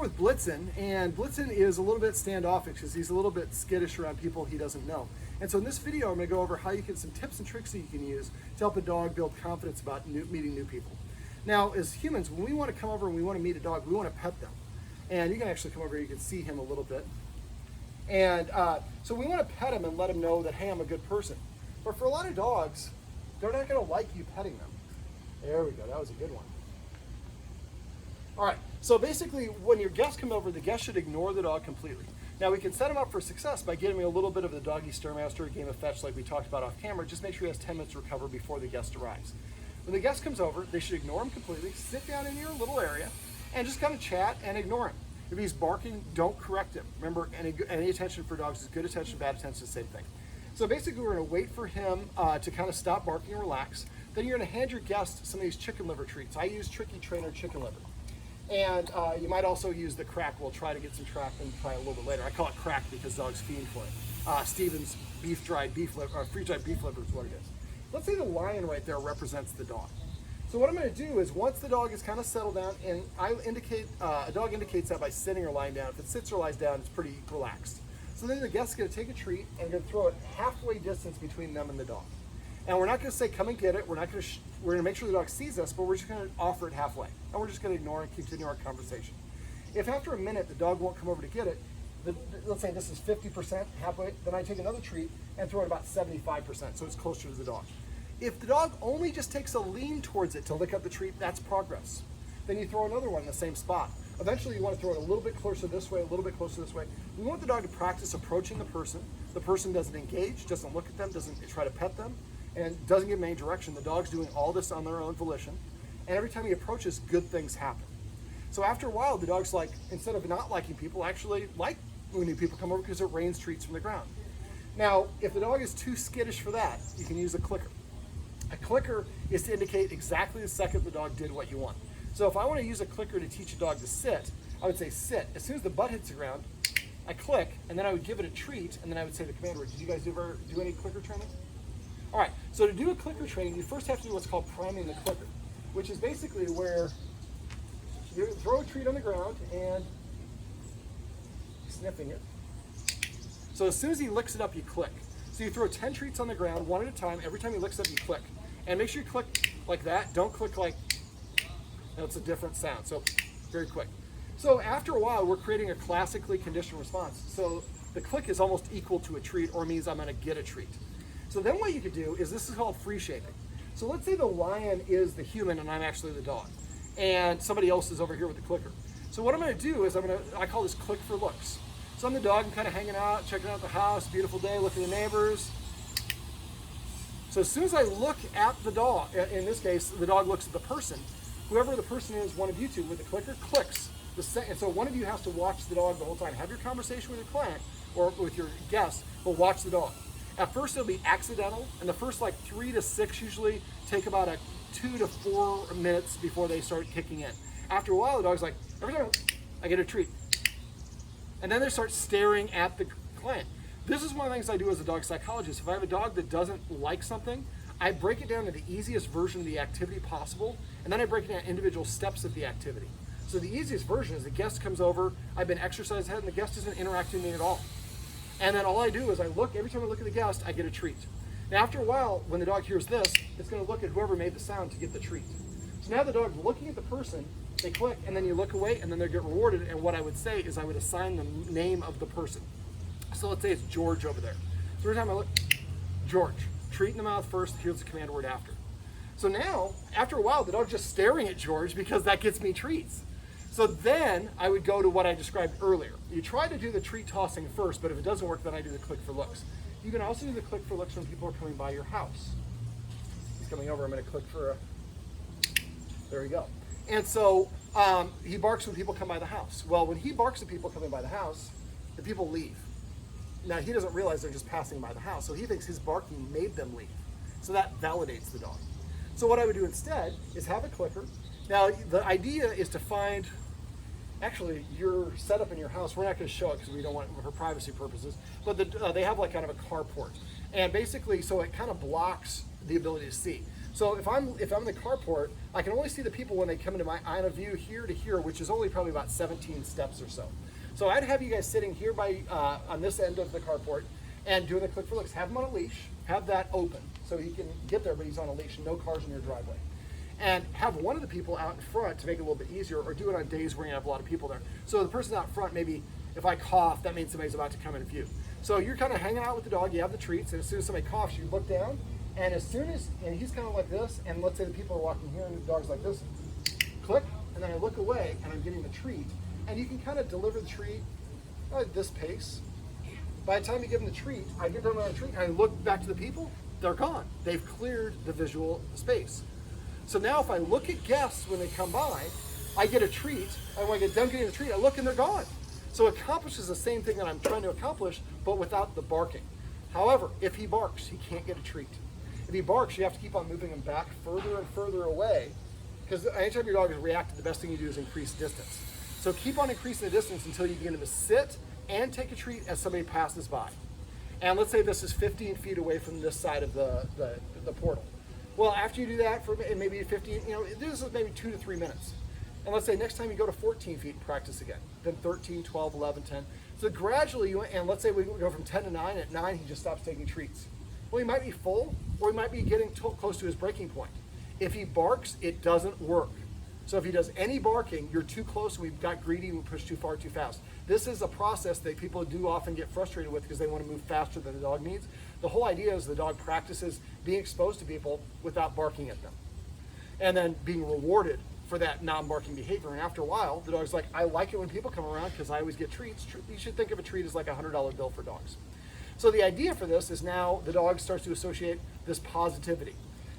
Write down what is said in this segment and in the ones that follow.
with Blitzen, and Blitzen is a little bit standoffish because he's a little bit skittish around people he doesn't know. And so in this video, I'm going to go over how you some tips and tricks that you can use to help a dog build confidence about meeting new people. Now, as humans, when we want to come over and we want to meet a dog, we want to pet them. And you can actually come over here, you can see him a little bit. And so we want to pet him and let him know that, hey, I'm a good person. But for a lot of dogs, they're not going to like you petting them. There we go, that was a good one. All right, so basically when your guests come over, the guest should ignore the dog completely. Now we can set him up for success by getting a little bit of the doggy stairmaster, a game of fetch like we talked about off camera. Just make sure he has 10 minutes to recover before the guest arrives. When the guest comes over, they should ignore him completely, sit down in your little area, and just kind of chat and ignore him. If he's barking, don't correct him. Remember, any attention for dogs is good attention, bad attention is the same thing. So basically we're gonna wait for him to kind of stop barking and relax. Then you're gonna hand your guest some of these chicken liver treats. I use Tricky Trainer chicken liver. And you might also use the crack. We'll try to get some crack and try a little bit later. I call it crack because dogs fiend for it. Steven's freeze-dried beef liver is what it is. Let's say the lion right there represents the dog. So what I'm going to do is once the dog is kind of settled down, and a dog indicates that by sitting or lying down. If it sits or lies down, it's pretty relaxed. So then the guest's going to take a treat and going to throw it halfway distance between them and the dog. And we're not going to say, come and get it. We're going to make sure the dog sees us, but we're just going to offer it halfway. And we're just going to ignore and continue our conversation. If after a minute the dog won't come over to get it, let's say this is 50% halfway, then I take another treat and throw it about 75%, so it's closer to the dog. If the dog only just takes a lean towards it to lick up the treat, that's progress. Then you throw another one in the same spot. Eventually you want to throw it a little bit closer this way, a little bit closer this way. We want the dog to practice approaching the person. The person doesn't engage, doesn't look at them, doesn't try to pet them, and doesn't give them any direction. The dog's doing all this on their own volition. And every time he approaches, good things happen. So after a while, the dog's like, instead of not liking people, actually like when new people come over because it rains treats from the ground. Now, if the dog is too skittish for that, you can use a clicker. A clicker is to indicate exactly the second the dog did what you want. So if I want to use a clicker to teach a dog to sit, I would say sit. As soon as the butt hits the ground, I click, and then I would give it a treat, and then I would say the command word. Did you guys ever do any clicker training? All right, so to do a clicker training, you first have to do what's called priming the clicker, which is basically where you throw a treat on the ground and sniffing it. So as soon as he licks it up, you click. So you throw 10 treats on the ground, one at a time. Every time he licks up, you click. And make sure you click like that. Don't click like, that's a different sound. So very quick. So after a while, we're creating a classically conditioned response. So the click is almost equal to a treat, or means I'm gonna get a treat. So then what you could do is, this is called free shaping. So let's say the lion is the human and I'm actually the dog. And somebody else is over here with the clicker. So what I'm gonna do is I call this click for looks. So I'm the dog, I'm kind of hanging out, checking out the house, beautiful day, looking at the neighbors. So as soon as I look at the dog, in this case, the dog looks at the person, whoever the person is, one of you two with the clicker clicks. And so one of you has to watch the dog the whole time. Have your conversation with your client or with your guest, but watch the dog. At first it'll be accidental, and the first like 3 to 6 usually take about 2 to 4 minutes before they start kicking in. After a while, the dog's like, every time I get a treat. And then they start staring at the client. This is one of the things I do as a dog psychologist. If I have a dog that doesn't like something, I break it down to the easiest version of the activity possible, and then I break it down individual steps of the activity. So the easiest version is the guest comes over, I've been exercised ahead, and the guest isn't interacting with me at all. And then all I do is every time I look at the guest, I get a treat. Now after a while, when the dog hears this, it's gonna look at whoever made the sound to get the treat. So now the dog's looking at the person, they click, and then you look away, and then they get rewarded, and what I would say is I would assign the name of the person. So let's say it's George over there. So every time I look, George, treat in the mouth first, here's the command word after. So now, after a while, the dog's just staring at George because that gets me treats. So then I would go to what I described earlier. You try to do the treat tossing first, but if it doesn't work, then I do the click for looks. You can also do the click for looks when people are coming by your house. He's coming over, I'm gonna click for there we go. And so he barks when people come by the house. Well, when he barks at people coming by the house, the people leave. Now he doesn't realize they're just passing by the house, so he thinks his barking made them leave. So that validates the dog. So what I would do instead is have a clicker. Now the idea is to find, actually your setup in your house, we're not going to show it because we don't want it for privacy purposes, but they have like kind of a carport. And basically, so it kind of blocks the ability to see. So if I'm in the carport, I can only see the people when they come into my line of view here to here, which is only probably about 17 steps or so. So I'd have you guys sitting here by on this end of the carport and doing the click for looks. Have him on a leash, have that open so he can get there, but he's on a leash, no cars in your driveway. And have one of the people out in front to make it a little bit easier, or do it on days where you have a lot of people there. So the person out front, maybe if I cough, that means somebody's about to come in view. So you're kind of hanging out with the dog, you have the treats, and as soon as somebody coughs, you look down, and as soon as, and he's kind of like this, and let's say the people are walking here and the dog's like this, click, and then I look away and I'm getting the treat, and you can kind of deliver the treat at this pace. By the time you give them the treat, I give them another treat, and I look back to the people, they're gone. They've cleared the visual space. So now if I look at guests when they come by, I get a treat, and when I get done getting the treat, I look and they're gone. So it accomplishes the same thing that I'm trying to accomplish, but without the barking. However, if he barks, he can't get a treat. If he barks, you have to keep on moving him back further and further away, because anytime your dog is reactive, the best thing you do is increase distance. So keep on increasing the distance until you get him to sit and take a treat as somebody passes by. And let's say this is 15 feet away from this side of the portal. Well, after you do that for maybe 15, this is maybe 2 to 3 minutes. And let's say next time you go to 14 feet and practice again, then 13, 12, 11, 10. So gradually, and let's say we go from 10 to 9, at 9 he just stops taking treats. Well, he might be full, or he might be getting close to his breaking point. If he barks, it doesn't work. So if he does any barking, you're too close, and we've got greedy, and we push too far, too fast. This is a process that people do often get frustrated with because they want to move faster than the dog needs. The whole idea is the dog practices being exposed to people without barking at them, and then being rewarded for that non-barking behavior. And after a while, the dog's like, I like it when people come around because I always get treats. You should think of a treat as like a $100 bill for dogs. So the idea for this is now the dog starts to associate this positivity.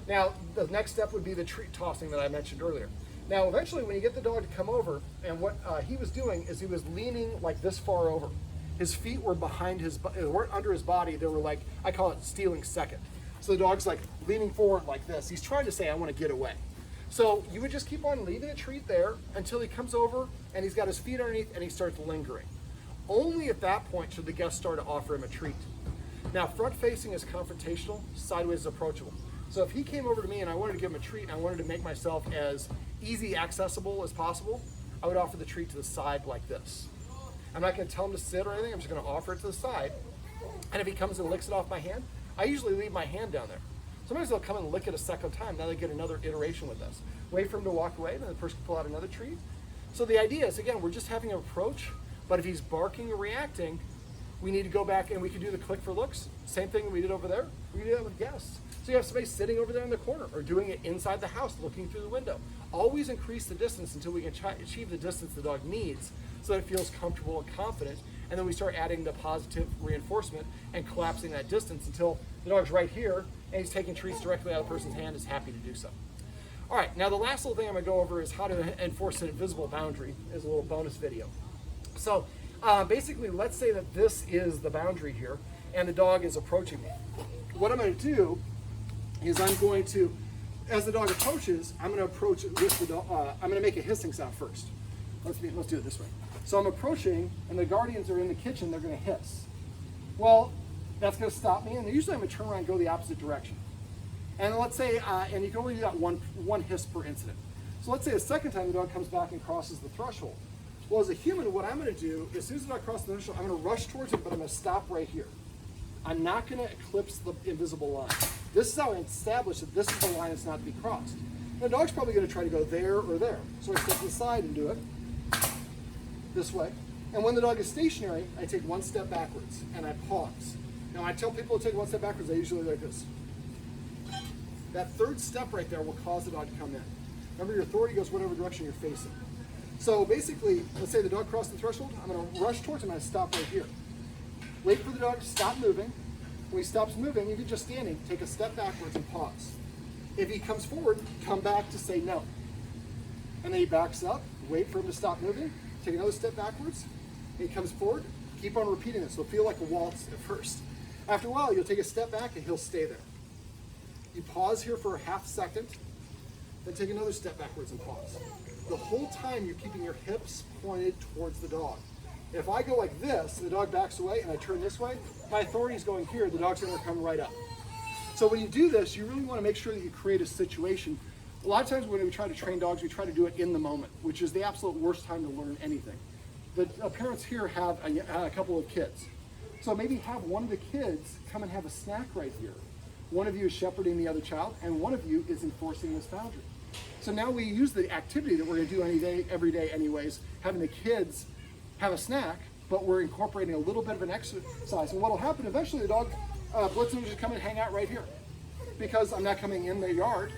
Now, the next step would be the treat tossing that I mentioned earlier. Now, eventually, when you get the dog to come over, and what he was doing is he was leaning like this far over. His feet were behind they weren't under his body. They were like, I call it stealing second. So the dog's like leaning forward like this. He's trying to say, I want to get away. So you would just keep on leaving a treat there until he comes over and he's got his feet underneath and he starts lingering. Only at that point should the guest start to offer him a treat. Now, front facing is confrontational, sideways is approachable. So if he came over to me and I wanted to give him a treat and I wanted to make myself as easy accessible as possible, I would offer the treat to the side like this. I'm not going to tell him to sit or anything, I'm just going to offer it to the side. And if he comes and licks it off my hand, I usually leave my hand down there. Sometimes they'll come and lick it a second time, now they get another iteration with this. Wait for him to walk away, then the person can pull out another treat. So the idea is, again, we're just having an approach, but if he's barking or reacting, we need to go back and we can do the click for looks. Same thing we did over there, we can do that with guests. So you have somebody sitting over there in the corner or doing it inside the house, looking through the window. Always increase the distance until we can achieve the distance the dog needs so that it feels comfortable and confident. And then we start adding the positive reinforcement and collapsing that distance until the dog's right here and he's taking treats directly out of the person's hand, is happy to do so. All right, now the last little thing I'm gonna go over is how to enforce an invisible boundary as a little bonus video. So basically, let's say that this is the boundary here and the dog is approaching me. What I'm gonna do is I'm going to, as the dog approaches, I'm gonna approach it with the dog, I'm gonna make a hissing sound first. Let's do it this way. So I'm approaching and the guardians are in the kitchen, they're gonna hiss. Well, that's gonna stop me, and usually I'm gonna turn around and go the opposite direction. And let's say, and you can only do that one hiss per incident. So let's say the second time the dog comes back and crosses the threshold. Well, as a human, what I'm gonna do, as soon as the dog crosses the threshold, I'm gonna rush towards it, but I'm gonna stop right here. I'm not gonna eclipse the invisible line. This is how I establish that this is the line that's not to be crossed. And the dog's probably gonna try to go there or there. So I step to the side and do it this way. And when the dog is stationary, I take one step backwards and I pause. Now I tell people to take one step backwards, I usually like this. That third step right there will cause the dog to come in. Remember, your authority goes whatever direction you're facing. So basically, let's say the dog crossed the threshold, I'm gonna rush towards him and I stop right here. Wait for the dog to stop moving. When he stops moving, if you're just standing, take a step backwards and pause. If he comes forward, come back to say no. And then he backs up, wait for him to stop moving, take another step backwards, and he comes forward, keep on repeating this. It'll feel like a waltz at first. After a while, you'll take a step back and he'll stay there. You pause here for a half second, then take another step backwards and pause. The whole time you're keeping your hips pointed towards the dog. If I go like this, the dog backs away and I turn this way, my authority is going here, the dog's gonna come right up. So when you do this, you really want to make sure that you create a situation. A lot of times when we try to train dogs, we try to do it in the moment, which is the absolute worst time to learn anything. The parents here have a couple of kids. So maybe have one of the kids come and have a snack right here. One of you is shepherding the other child, and one of you is enforcing this boundary. So now we use the activity that we're going to do every day anyways, having the kids have a snack, but we're incorporating a little bit of an exercise. And what will happen eventually, the dog, Blitzen, will just come and hang out right here, because I'm not coming in the yard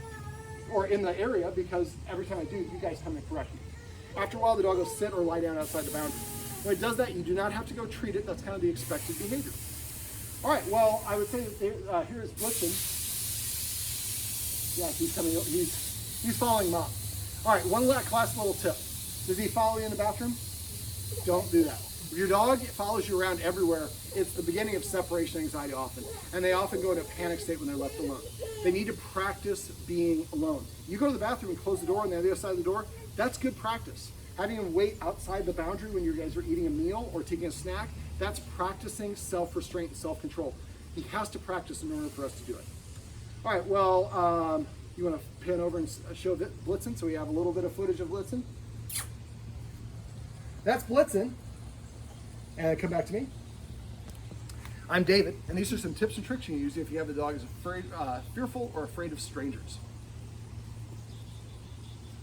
or in the area, because every time I do, you guys come and correct me. After a while, the dog will sit or lie down outside the boundary. When it does that, you do not have to go treat it. That's kind of the expected behavior. All right, well, I would say that here's Blitzen. Yeah, he's coming, he's following Mom. All right, one last little tip. Does he follow you in the bathroom? Don't do that. If your dog follows you around everywhere, it's the beginning of separation anxiety often. And they often go into a panic state when they're left alone. They need to practice being alone. You go to the bathroom and close the door on the other side of the door, that's good practice. Having him wait outside the boundary when you guys are eating a meal or taking a snack, that's practicing self-restraint and self-control. He has to practice in order for us to do it. All right, well, you want to pan over and show Blitzen so we have a little bit of footage of Blitzen? That's Blitzen. And come back to me. I'm David, and these are some tips and tricks you can use if you have a dog who's fearful or afraid of strangers.